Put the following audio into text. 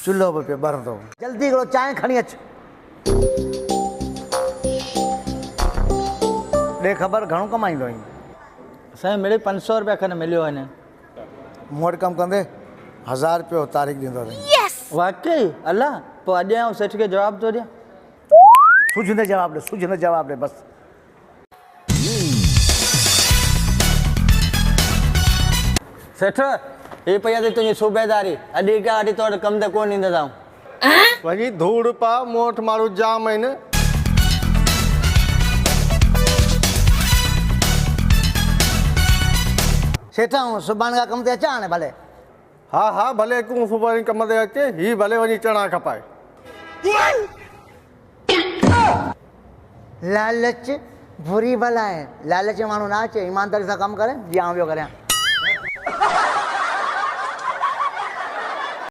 चुल्हो बि पियो ॿरंदो। जल्दी हिकिड़ो चांहि खणी अच। ॾे ख़बर घणो कमाईंदो आहीं? साईं मिड़े 500 रुपया खनि मिलियो हिन। मूं वटि कमु कंदे 1000 रुपयो तारीख़ ॾींदो अथई। वाकई? अल्लाह, पोइ अॼु आउं सेठ खे जवाबु थो ॾियां। सूझंदे जवाबु ॾे, सूझंदे जवाबु ॾे बसि। सेठ, ही पई आहे तुंहिंजी सूबेदारी। अॼु का अॼु तो वटि कमु त कोन ईंदो। वञी धूड़ पा, मूं वटि माण्हू जाम आहिनि। सेठ आऊं सुभाणे खां कम ते अचां हाणे भले? हा हा भले तूं सुभाणे कम ते अचे, ही भले वञी चणा खपाए। लालच बुरी बला आहे। लालच माण्हू ना अचे, ईमानदारी सां कमु करे, जीअं आउं ॿियो करियां।